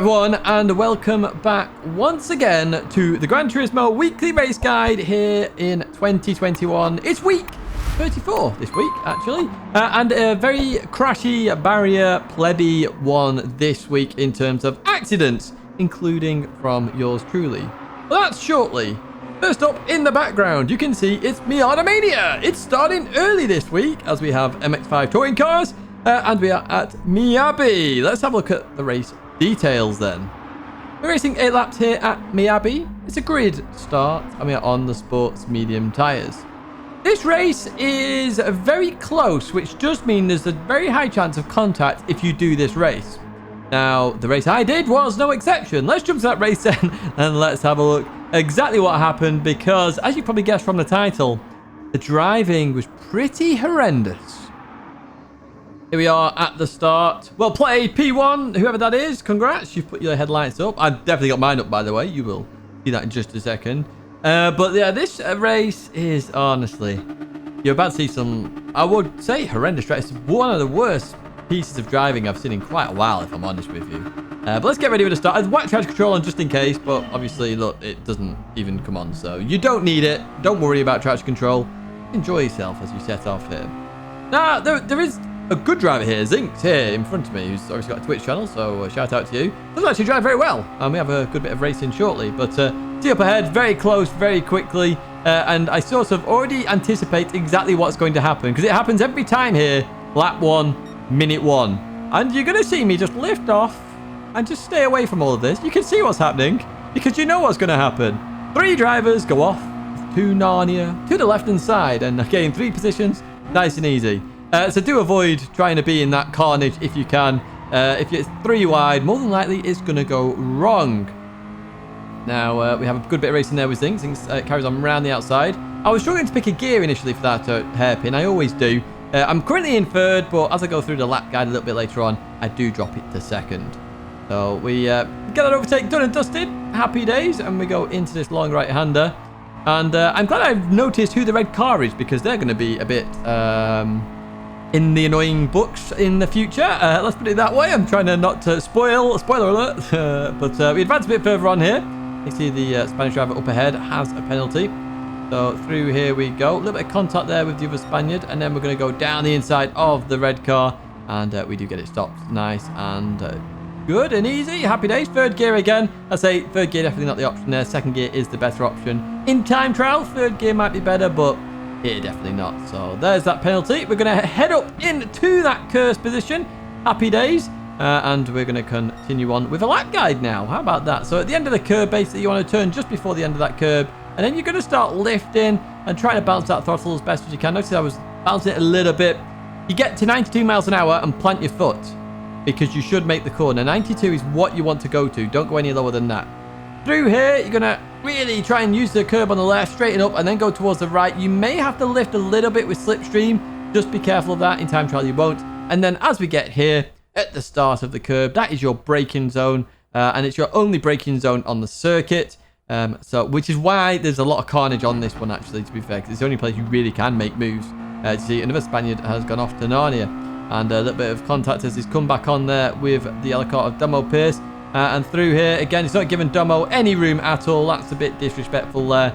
everyone, and welcome back once again to the Gran Turismo weekly race guide here in 2021. It's week 34 this week, actually, and a very crashy barrier plebby one this week in terms of accidents, including from yours truly. Well, that's shortly. First up in the background, you can see it's Miata Mania. It's starting early this week as we have MX-5 touring cars, and we are at Miyabi. Let's have a look at the race details then. We're racing 8 laps here at Miyabi. It's a grid start, and we are on the sports medium tyres. This race is very close, which does mean there's a very high chance of contact if you do this race. Now, the race I did was no exception. Let's jump to that race then, and let's have a look exactly what happened, because as you probably guessed from the title, the driving was pretty horrendous. Here we are at the start. Well played, P1, whoever that is. Congrats, you've put your headlights up. I've definitely got mine up, by the way. You will see that in just a second. But yeah, this race is honestly, you're about to see some, I would say, horrendous race. It's one of the worst pieces of driving I've seen in quite a while, if I'm honest with you. But let's get ready with the start. I've whacked traction control on just in case, but obviously, look, it doesn't even come on. So you don't need it. Don't worry about traction control. Enjoy yourself as you set off here. Now, there is a good driver here. Zinx here in front of me, who's obviously got a Twitch channel, so shout out to you. Doesn't actually drive very well, and we have a good bit of racing shortly. But see up ahead, very close, very quickly, and I sort of already anticipate exactly what's going to happen, because it happens every time here. Lap 1, minute 1. And you're going to see me just lift off and just stay away from all of this. You can see what's happening, because you know what's going to happen. 3 drivers go off to Narnia, to the left-hand side, and getting 3 positions, nice and easy. So do avoid trying to be in that carnage if you can. If it's 3 wide, more than likely it's going to go wrong. Now, we have a good bit of racing there with Zinx. Zinx carries on around the outside. I was struggling to pick a gear initially for that hairpin. I always do. I'm currently in 3rd, but as I go through the lap guide a little bit later on, I do drop it to 2nd. So we get that overtake done and dusted. Happy days. And we go into this long right-hander. And I'm glad I've noticed who the red car is, because they're going to be a bit in the annoying books in the future. Let's put it that way. I'm trying to not spoiler alert. But we advance a bit further on here. You see the Spanish driver up ahead has a penalty. So through here we go. A little bit of contact there with the other Spaniard. And then we're going to go down the inside of the red car. And we do get it stopped. Nice and good and easy. Happy days. 3rd gear again. I say 3rd gear definitely not the option there. 2nd gear is the better option. In time trial, 3rd gear might be better, but here definitely not. So there's that penalty. We're going to head up into that cursed position. Happy days. And we're going to continue on with a lap guide now. How about that? So at the end of the curb, basically, you want to turn just before the end of that curb. And then you're going to start lifting and trying to balance that throttle as best as you can. Notice I was balancing it a little bit. You get to 92 miles an hour and plant your foot, because you should make the corner. 92 is what you want to go to. Don't go any lower than that. Through here, you're going to really try and use the curb on the left, straighten up, and then go towards the right. You may have to lift a little bit with slipstream. Just be careful of that. In time trial, you won't. And then as we get here at the start of the curb, that is your braking zone, and it's your only braking zone on the circuit. Which is why there's a lot of carnage on this one, actually, to be fair, because it's the only place you really can make moves. You see, another Spaniard has gone off to Narnia, and a little bit of contact as he's come back on there with the yellow car of Domo Pierce. And through here, again, it's not giving Domo any room at all. That's a bit disrespectful there.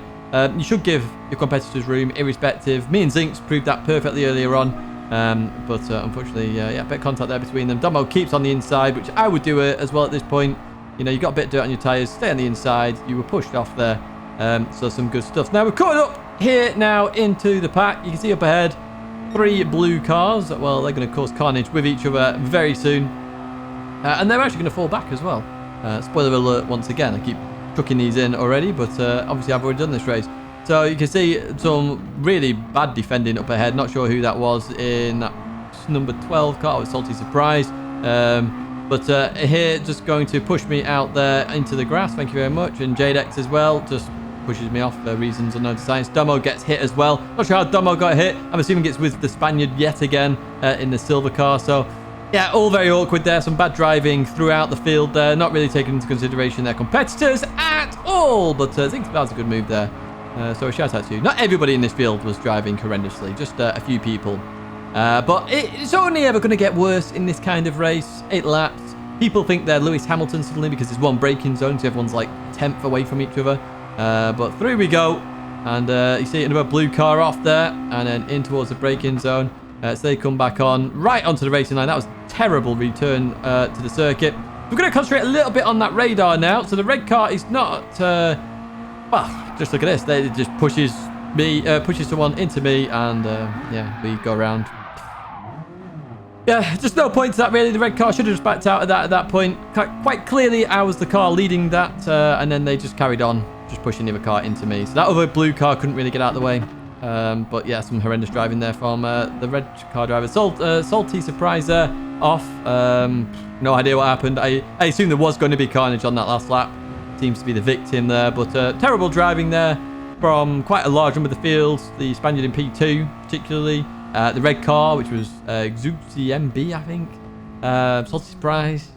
You should give your competitors room, irrespective. Me and Zinx proved that perfectly earlier on. But unfortunately, yeah, a bit of contact there between them. Domo keeps on the inside, which I would do as well at this point. You know, you got a bit of dirt on your tyres. Stay on the inside. You were pushed off there. So some good stuff. Now, we're caught up here now into the pack. You can see up ahead 3 blue cars. Well, they're going to cause carnage with each other very soon. And they're actually going to fall back as well. Spoiler alert once again. I keep chucking these in already, but obviously I've already done this race. So you can see some really bad defending up ahead. Not sure who that was in that number 12 car with Salty Surprise. But here, just going to push me out there into the grass. Thank you very much. And Jadex as well, just pushes me off for reasons unknown to science. Domo gets hit as well. Not sure how Domo got hit. I'm assuming it's with the Spaniard yet again in the silver car. So yeah, all very awkward there. Some bad driving throughout the field there. Not really taking into consideration their competitors at all. But I think that was a good move there. So a shout out to you. Not everybody in this field was driving horrendously. Just a few people. But it's only ever going to get worse in this kind of race. 8 laps. People think they're Lewis Hamilton suddenly because there's one braking zone, so everyone's like 10th away from each other. But through we go. And you see another blue car off there, and then in towards the braking zone. So they come back on, right onto the racing line. That was a terrible return to the circuit. We're going to concentrate a little bit on that radar now. So the red car is not... well, just look at this. It just pushes someone into me, and yeah, we go around. Yeah, just no point to that really. The red car should have just backed out at that point. Quite clearly, I was the car leading that, and then they just carried on, just pushing the other car into me. So that other blue car couldn't really get out of the way. But yeah, some horrendous driving there from the red car driver. Salty surpriser off. No idea what happened. I assume there was going to be carnage on that last lap. Seems to be the victim there, but terrible driving there from quite a large number of the fields. The Spaniard in P2 particularly. The red car, which was Zuzi MB, I think. Salty surprise.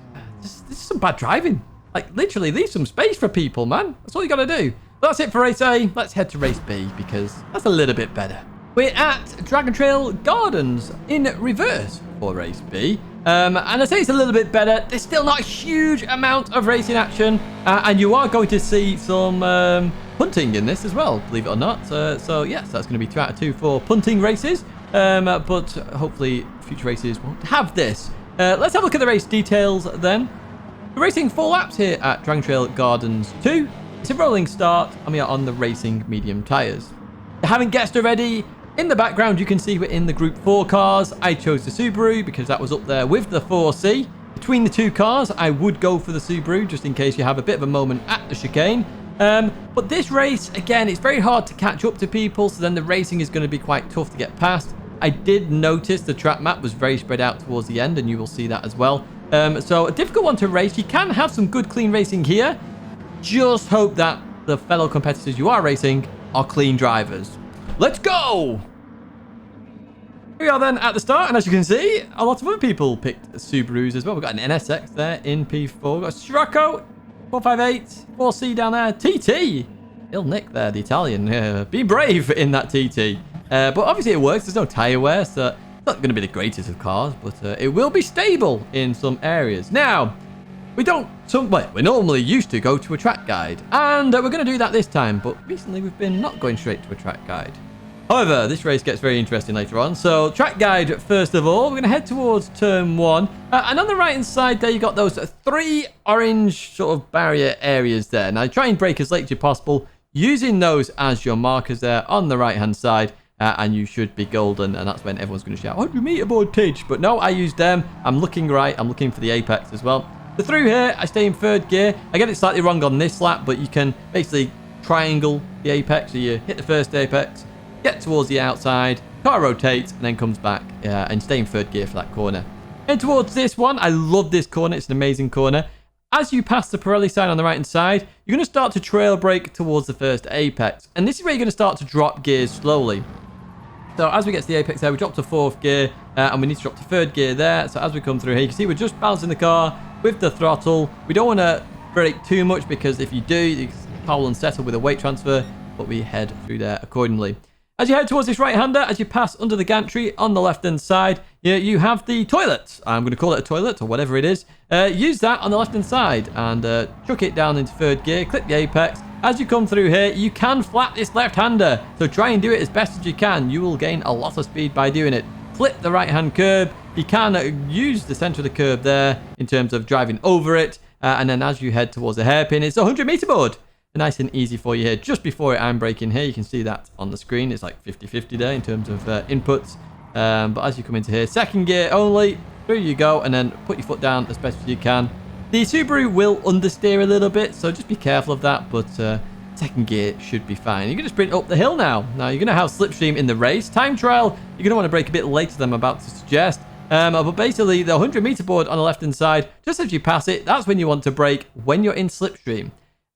This is some bad driving. Like, literally, leave some space for people, man. That's all you got to do. That's it for race A. Let's head to race B, because that's a little bit better. We're at Dragon Trail Gardens in reverse for race B. And I say it's a little bit better. There's still not a huge amount of racing action. And you are going to see some punting in this as well, believe it or not. So yes, that's going to be 2 out of 2 for punting races. But hopefully future races won't have this. Let's have a look at the race details then. We're racing 4 laps here at Dragon Trail Gardens 2. It's a rolling start, and we are on the racing medium tyres. You haven't guessed already, in the background you can see we're in the Group 4 cars. I chose the Subaru because that was up there with the 4C. Between the 2 cars, I would go for the Subaru just in case you have a bit of a moment at the chicane. But this race, again, it's very hard to catch up to people, so then the racing is going to be quite tough to get past. I did notice the track map was very spread out towards the end, and you will see that as well. So a difficult one to race. You can have some good clean racing here. Just hope that the fellow competitors you are racing are clean drivers. Let's go! Here we are then at the start, and as you can see, a lot of other people picked Subarus as well. We've got an NSX there in P4. We've got Scirocco, 458, 4C down there, TT. Ill Nick there, the Italian. Be brave in that TT. But obviously it works. There's no tyre wear, so it's not going to be the greatest of cars, but it will be stable in some areas. Now, we normally used to go to a track guide, and we're going to do that this time, but recently we've been not going straight to a track guide. However, this race gets very interesting later on. So, track guide first of all. We're going to head towards turn 1. And on the right-hand side there, you got those 3 orange sort of barrier areas there. Now, try and brake as late as possible, using those as your markers there on the right-hand side. And you should be golden, and that's when everyone's going to shout 100 meter board Tidge. But no, I used them. I'm looking right. I'm looking for the apex as well. So through here, I stay in 3rd gear. I get it slightly wrong on this lap, but you can basically triangle the apex. So you hit the first apex, get towards the outside, car rotates, and then comes back and stay in 3rd gear for that corner. And towards this one, I love this corner. It's an amazing corner. As you pass the Pirelli sign on the right-hand side, you're going to start to trail brake towards the first apex. And this is where you're going to start to drop gears slowly. So as we get to the apex there, we drop to 4th gear, and we need to drop to 3rd gear there. So as we come through here, you can see we're just balancing the car with the throttle. We don't want to brake too much, because if you do, the car will unsettle with a weight transfer, but we head through there accordingly. As you head towards this right-hander, as you pass under the gantry on the left-hand side, you have the toilet. I'm going to call it a toilet, or whatever it is. Use that on the left-hand side, and chuck it down into 3rd gear, clip the apex. As you come through here, you can flat this left-hander, so try and do it as best as you can. You will gain a lot of speed by doing it. Flip the right-hand curb. You can use the center of the curb there in terms of driving over it, and then as you head towards the hairpin, it's a 100 meter board. Nice and easy for you here. Just before I'm braking here, you can see that on the screen. It's like 50-50 there in terms of inputs. But as you come into here, 2nd gear only. Through you go, and then put your foot down as best as you can. The Subaru will understeer a little bit, so just be careful of that, but 2nd gear should be fine. You're going to sprint up the hill now. Now, you're going to have slipstream in the race. Time trial, you're going to want to brake a bit later than I'm about to suggest. But basically, the 100 meter board on the left-hand side, just as you pass it, that's when you want to brake when you're in slipstream.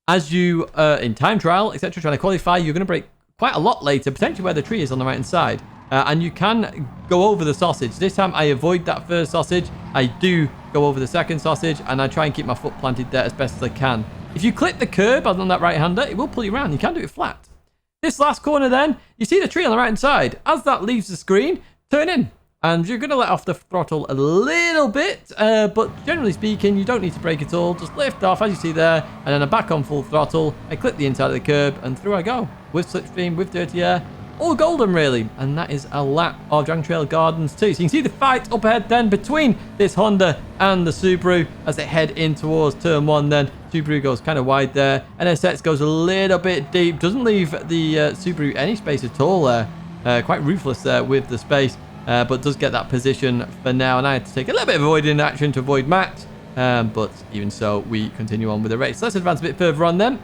As you, in time trial, etc., trying to qualify, you're going to brake quite a lot later, potentially where the tree is on the right-hand side. And you can go over the sausage. This time I avoid that first sausage. I do go over the second sausage, and I try and keep my foot planted there as best as I can. If you clip the curb on that right-hander, it will pull you around. You can do it flat. This last corner then, you see the tree on the right-hand side. As that leaves the screen, turn in. And you're going to let off the throttle a little bit, but generally speaking, you don't need to brake at all. Just lift off, as you see there, and then I'm back on full throttle. I clip the inside of the curb, and through I go. With slipstream, with dirty air, all golden, really. And that is a lap of Dragon Trail Gardens, too. So you can see the fight up ahead then between this Honda and the Subaru as they head in towards turn 1 then. Subaru goes kind of wide there. NSX goes a little bit deep. Doesn't leave the Subaru any space at all there. Quite ruthless there with the space. But does get that position for now. And I had to take a little bit of avoiding action to avoid Matt. But even so, we continue on with the race. Let's advance a bit further on then.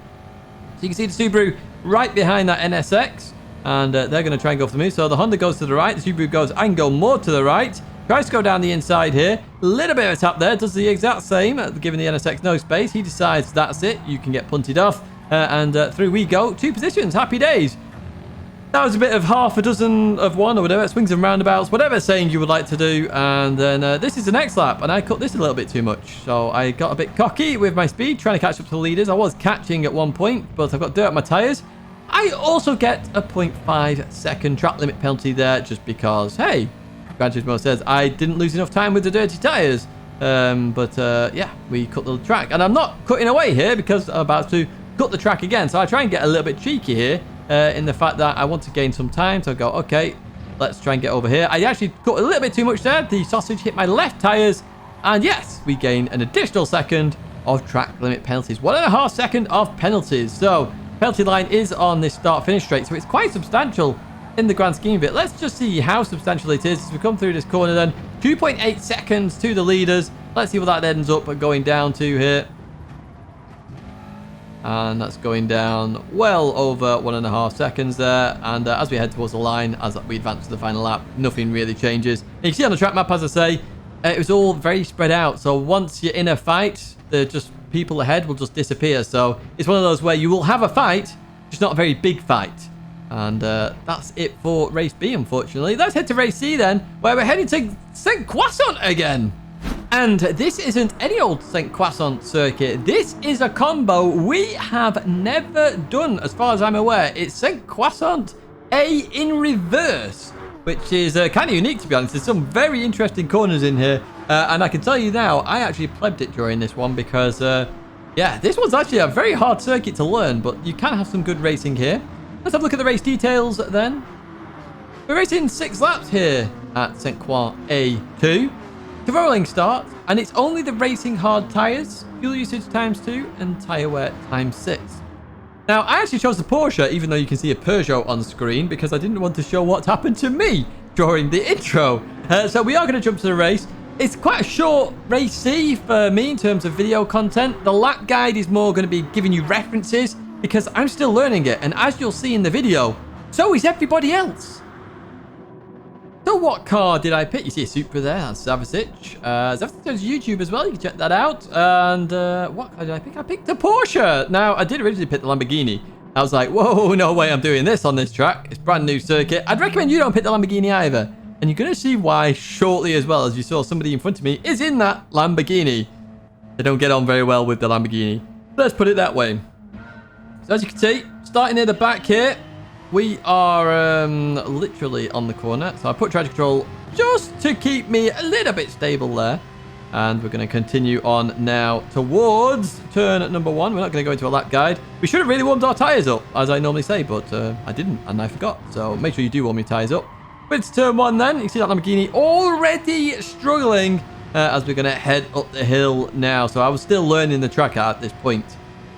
So you can see the Subaru right behind that NSX. And they're going to try and go for the move. So the Honda goes to the right. The Subaru goes, I can go more to the right. Tries to go down the inside here. A little bit of a tap there. Does the exact same, giving the NSX no space. He decides that's it. You can get punted off. And through we go. 2 positions. Happy days. That was a bit of half a dozen of one or whatever. Swings and roundabouts. Whatever saying you would like to do. And then this is the next lap. And I cut this a little bit too much. So I got a bit cocky with my speed. Trying to catch up to the leaders. I was catching at one point. But I've got dirt on my tyres. I also get a 0.5 second track limit penalty there. Just because, hey, Gran Turismo says I didn't lose enough time with the dirty tyres. Yeah, we cut the track. And I'm not cutting away here because I'm about to cut the track again. So I try and get a little bit cheeky here. In the fact that I want to gain some time. So I go, okay, let's try and get over here. I actually cut a little bit too much there. The sausage hit my left tyres. And yes, we gain an additional second of track limit penalties. 1.5 second of penalties. So penalty line is on this start-finish straight. So it's quite substantial in the grand scheme of it. Let's just see how substantial it is as we come through this corner then. 2.8 seconds to the leaders. Let's see what that ends up going down to here. And that's going down well over 1.5 seconds there. And as we head towards the line, as we advance to the final lap, nothing really changes. And you can see on the track map, as I say, it was all very spread out. So once you're in a fight, the just people ahead will just disappear. So it's one of those where you will have a fight, just not a very big fight. And that's it for race B, unfortunately. Let's head to race C then, where we're heading to Sainte-Criox again. And this isn't any old Sainte-Criox circuit. This is a combo we have never done, as far as I'm aware. It's Sainte-Criox A in reverse, which is kind of unique, to be honest. There's some very interesting corners in here. And I can tell you now, I actually plebbed it during this one because, yeah, this one's actually a very hard circuit to learn, but you can have some good racing here. Let's have a look at the race details then. We're racing 6 laps here at Sainte-Criox A2. The rolling start, and it's only the racing hard tyres, fuel usage ×2, and tyre wear ×6. Now, I actually chose the Porsche, even though you can see a Peugeot on screen, because I didn't want to show what happened to me during the intro. So we are going to jump to the race. It's quite a short race C for me in terms of video content. The lap guide is more going to be giving you references, because I'm still learning it, and as you'll see in the video, so is everybody else. So what car did I pick? You see a Supra there. That's Lazarus. Lazarus does YouTube as well. You can check that out. And what car did I pick? I picked a Porsche. Now, I did originally pick the Lamborghini. I was like, whoa, no way I'm doing this on this track. It's a brand new circuit. I'd recommend you don't pick the Lamborghini either. And you're going to see why shortly as well, as you saw somebody in front of me is in that Lamborghini. They don't get on very well with the Lamborghini. Let's put it that way. So as you can see, starting near the back here, we are literally on the corner. So I put traction control just to keep me a little bit stable there. And we're going to continue on now towards turn number 1. We're not going to go into a lap guide. We should have really warmed our tyres up, as I normally say, but I didn't, and I forgot. So make sure you do warm your tyres up. But it's turn 1 then. You can see that Lamborghini already struggling as we're going to head up the hill now. So I was still learning the track at this point.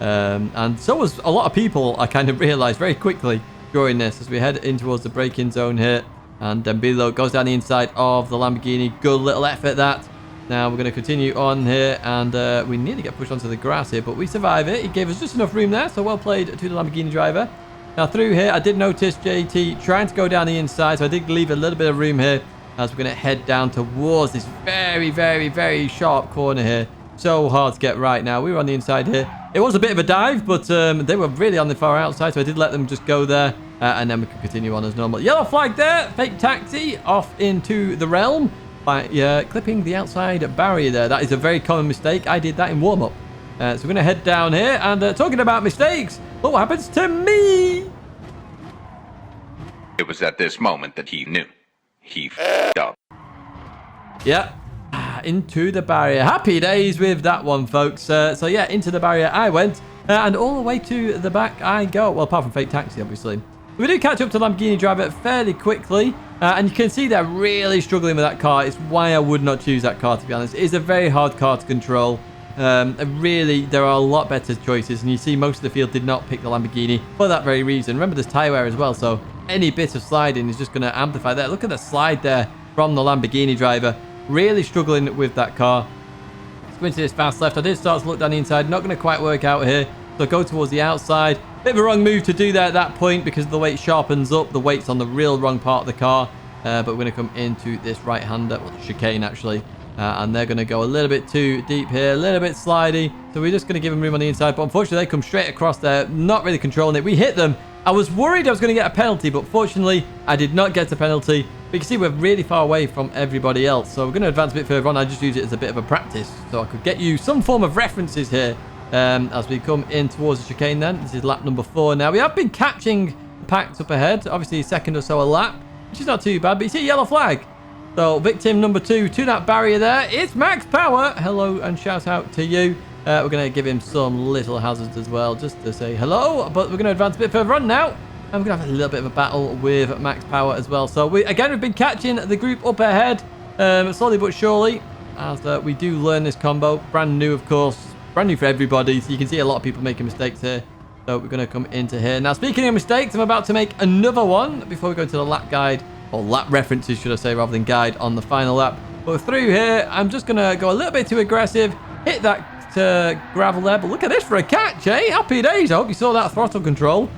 And so was a lot of people, I kind of realised very quickly during this as we head in towards the braking zone here. And Dembilo goes down the inside of the Lamborghini. Good little effort that. Now we're going to continue on here, and we nearly get pushed onto the grass here, but we survive it. He gave us just enough room there, so well played to the Lamborghini driver. Now through here, I did notice JT trying to go down the inside, so I did leave a little bit of room here as we're going to head down towards this very, very, very sharp corner here. So hard to get right now. We were on the inside here. It was a bit of a dive, but they were really on the far outside, so I did let them just go there, and then we can continue on as normal. Yellow flag there, fake taxi off into the realm by clipping the outside barrier there. That is a very common mistake. I did that in warm-up. So we're going to head down here, and talking about mistakes, look what happens to me. It was at this moment that he knew. He f***ed up. Yeah. Into the barrier. Happy days with that one, folks. So yeah, into the barrier I went. And all the way to the back I go. Well, apart from fake taxi, obviously. We do catch up to Lamborghini driver fairly quickly. And you can see they're really struggling with that car. It's why I would not choose that car, to be honest. It is a very hard car to control. Really, there are a lot better choices. And you see most of the field did not pick the Lamborghini for that very reason. Remember, there's tyre wear as well. So any bit of sliding is just going to amplify that. Look at the slide there from the Lamborghini driver. Really struggling with that car. Let's go into this fast left. I did start to look down the inside. Not going to quite work out here. So go towards the outside. Bit of a wrong move to do that at that point because the weight sharpens up. The weight's on the real wrong part of the car. But we're going to come into this right-hander, well, the chicane actually. And they're going to go a little bit too deep here, a little bit slidey. So we're just going to give them room on the inside. But unfortunately, they come straight across there, not really controlling it. We hit them. I was worried I was going to get a penalty, but fortunately, I did not get a penalty. But you can see we're really far away from everybody else. So we're going to advance a bit further on. I just use it as a bit of a practice. So I could get you some form of references here as we come in towards the chicane then. This is lap number 4 now. We have been catching the packs up ahead. Obviously, a second or so a lap, which is not too bad. But you see a yellow flag. So victim number 2 to that barrier there. It's Max Power. Hello and shout out to you. We're going to give him some little hazards as well, just to say hello. But we're going to advance a bit further on now. And we're going to have a little bit of a battle with Max Power as well. So, we've been catching the group up ahead, slowly but surely, as we do learn this combo. Brand new, of course. Brand new for everybody. So, you can see a lot of people making mistakes here. So, we're going to come into here. Now, speaking of mistakes, I'm about to make another one before we go to the lap guide. Or lap references, should I say, rather than guide on the final lap. But through here, I'm just going to go a little bit too aggressive. Hit that gravel there. But look at this for a catch, eh? Happy days. I hope you saw that throttle control.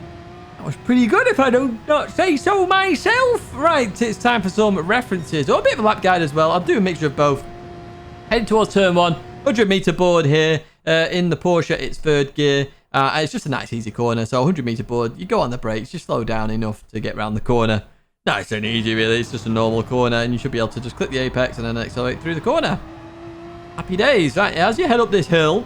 That was pretty good if I do not say so myself. Right, it's time for some references. Or a bit of a lap guide as well. I'll do a mixture of both. Heading towards turn 1. 100-meter board here. In the Porsche, it's 3rd gear. It's just a nice, easy corner. So 100-meter board. You go on the brakes. Just slow down enough to get around the corner. Nice and easy, really. It's just a normal corner. And you should be able to just click the apex and then accelerate through the corner. Happy days. Right, as you head up this hill.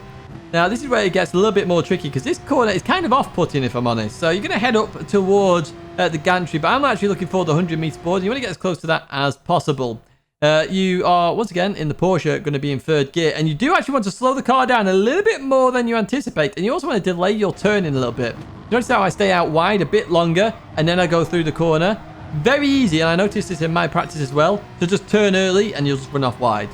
Now, this is where it gets a little bit more tricky because this corner is kind of off-putting, if I'm honest. So you're going to head up towards the gantry, but I'm actually looking for the 100-meter board. You want to get as close to that as possible. You are, once again, in the Porsche, going to be in 3rd gear, and you do actually want to slow the car down a little bit more than you anticipate, and you also want to delay your turning a little bit. Notice how I stay out wide a bit longer, and then I go through the corner. Very easy, and I noticed this in my practice as well. So just turn early, and you'll just run off wide.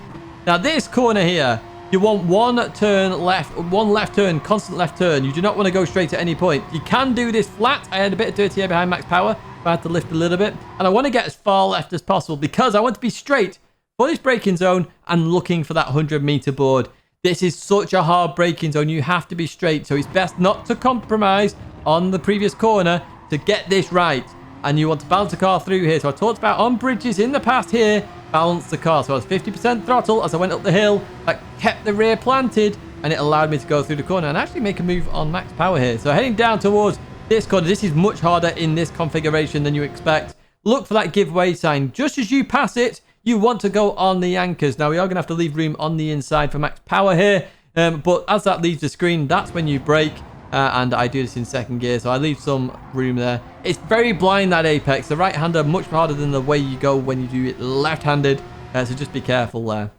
Now, this corner here, you want one left turn, constant left turn. You do not want to go straight at any point. You can do this flat. I had a bit of dirty air behind Max Power, but I had to lift a little bit. And I want to get as far left as possible because I want to be straight for this braking zone and looking for that 100-meter board. This is such a hard braking zone. You have to be straight. So it's best not to compromise on the previous corner to get this right. And you want to balance the car through here. So I talked about on bridges in the past here, balance the car. So I was 50% throttle as I went up the hill. That kept the rear planted and it allowed me to go through the corner and actually make a move on Max Power here. So heading down towards this corner. This is much harder in this configuration than you expect. Look for that giveaway sign. Just as you pass it, you want to go on the anchors. Now, we are going to have to leave room on the inside for Max Power here. But as that leaves the screen, that's when you brake. And I do this in 2nd gear, so I leave some room there. It's very blind, that apex. The right-hander much harder than the way you go when you do it left-handed. So just be careful there.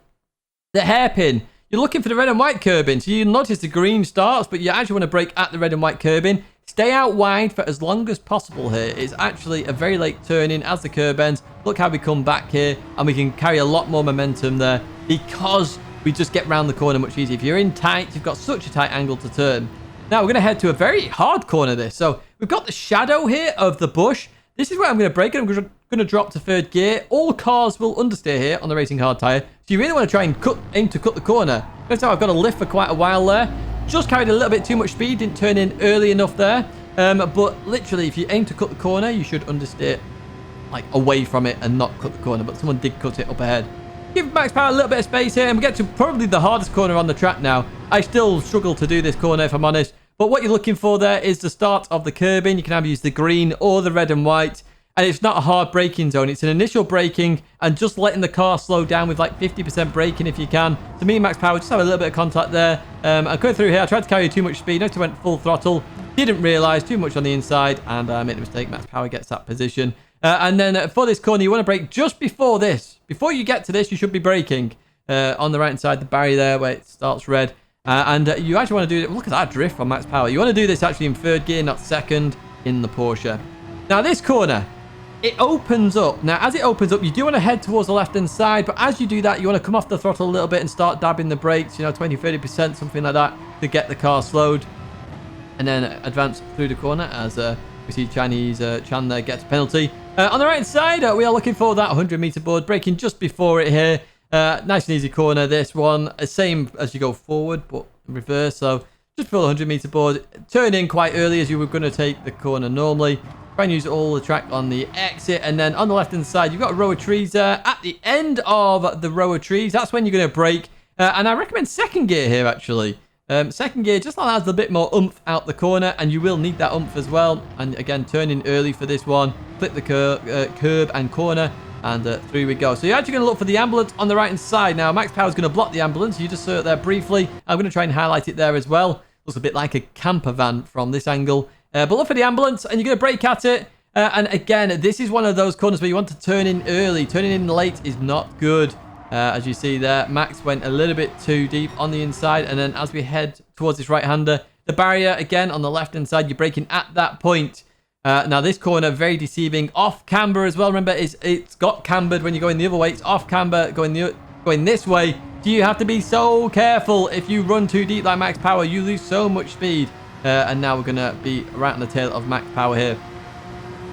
The hairpin. You're looking for the red and white curbing. So you notice the green starts, but you actually want to brake at the red and white curbing. Stay out wide for as long as possible here. It's actually a very late turning as the curb ends. Look how we come back here, and we can carry a lot more momentum there because we just get round the corner much easier. If you're in tight, you've got such a tight angle to turn. Now, we're going to head to a very hard corner this. So, we've got the shadow here of the bush. This is where I'm going to brake it. I'm going to drop to 3rd gear. All cars will understeer here on the Racing Hard tyre. So, you really want to try and aim to cut the corner. Notice how I've got to lift for quite a while there. Just carried a little bit too much speed. Didn't turn in early enough there. But literally, if you aim to cut the corner, you should understeer like away from it and not cut the corner. But someone did cut it up ahead. Give Max Power a little bit of space here. And we get to probably the hardest corner on the track now. I still struggle to do this corner, if I'm honest. But what you're looking for there is the start of the curbing. You can either use the green or the red and white. And it's not a hard braking zone. It's an initial braking and just letting the car slow down with like 50% braking if you can. To me, max power, just have a little bit of contact there. I'm going through here. I tried to carry too much speed. Noticed I went full throttle. Didn't realise too much on the inside and I made a mistake. Max power gets that position. And then for this corner, you want to brake just before this. Before you get to this, you should be braking on the right-hand side, the barrier there where it starts red. And you actually want to do it. Look at that drift from max power. You want to do this actually in third gear, not second in the Porsche. Now, this corner, it opens up. Now, as it opens up, you do want to head towards the left-hand side. But as you do that, you want to come off the throttle a little bit and start dabbing the brakes, 20, 30%, something like that, to get the car slowed. And then advance through the corner as we see Chinese Chan there gets a penalty. On the right side, we are looking for that 100-meter board, braking just before it here. Nice and easy corner, this one. Same as you go forward, but reverse. So just before the 100-meter board. Turn in quite early as you were going to take the corner normally. Try and use all the track on the exit. And then on the left-hand side, you've got a row of trees there. At the end of the row of trees, that's when you're going to brake. And I recommend second gear here, actually. Second gear just allows a bit more oomph out the corner, and you will need that oomph as well. And again, turn in early for this one. Flip the curb and corner, and through we go. So you're actually going to look for the ambulance on the right-hand side. Now, max power is going to block the ambulance. You just saw it there briefly. I'm going to try and highlight it there as well. Looks a bit like a camper van from this angle. But look for the ambulance, and you're going to brake at it. And again, this is one of those corners where you want to turn in early. Turning in late is not good. As you see there, Max went a little bit too deep on the inside. And then as we head towards this right-hander, the barrier, again, on the left-hand side, you're braking at that point. Now, this corner, very deceiving. Off camber as well. Remember, it's got cambered when you're going the other way. It's off camber going this way. So you have to be so careful. If you run too deep like max power, you lose so much speed. And now we're going to be right on the tail of max power here.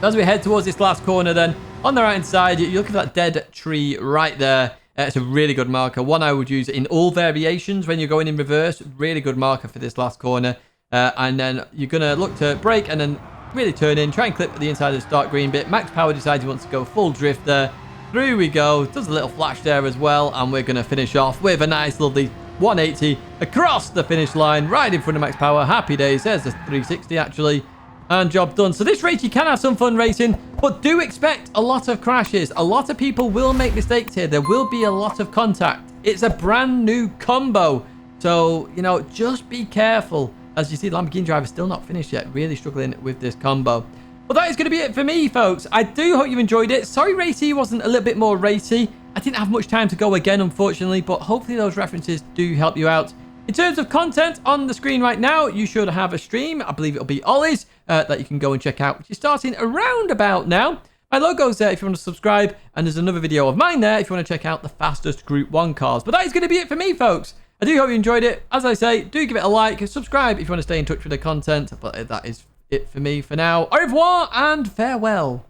As we head towards this last corner then, on the right-hand side, you're looking for that dead tree right there. It's a really good marker. One I would use in all variations when you're going in reverse. Really good marker for this last corner. And then you're going to look to brake and then really turn in. Try and clip the inside of this dark green bit. Max power decides he wants to go full drift there. Through we go. Does a little flash there as well. And we're going to finish off with a nice, lovely 180 across the finish line. Right in front of max power. Happy days. There's the 360 actually. And job done. So this race, you can have some fun racing, but do expect a lot of crashes. A lot of people will make mistakes here. There will be a lot of contact. It's a brand new combo. So, just be careful. As you see, the Lamborghini driver still not finished yet. Really struggling with this combo. Well, that is going to be it for me, folks. I do hope you enjoyed it. Sorry, Racy wasn't a little bit more racy. I didn't have much time to go again, unfortunately, but hopefully those references do help you out. In terms of content on the screen right now, you should have a stream. I believe it'll be Ollie's that you can go and check out, which is starting around about now. My logo's there if you want to subscribe, and there's another video of mine there if you want to check out the fastest Group 1 cars. But that is going to be it for me, folks. I do hope you enjoyed it. As I say, do give it a like, subscribe if you want to stay in touch with the content. But that is it for me for now. Au revoir and farewell.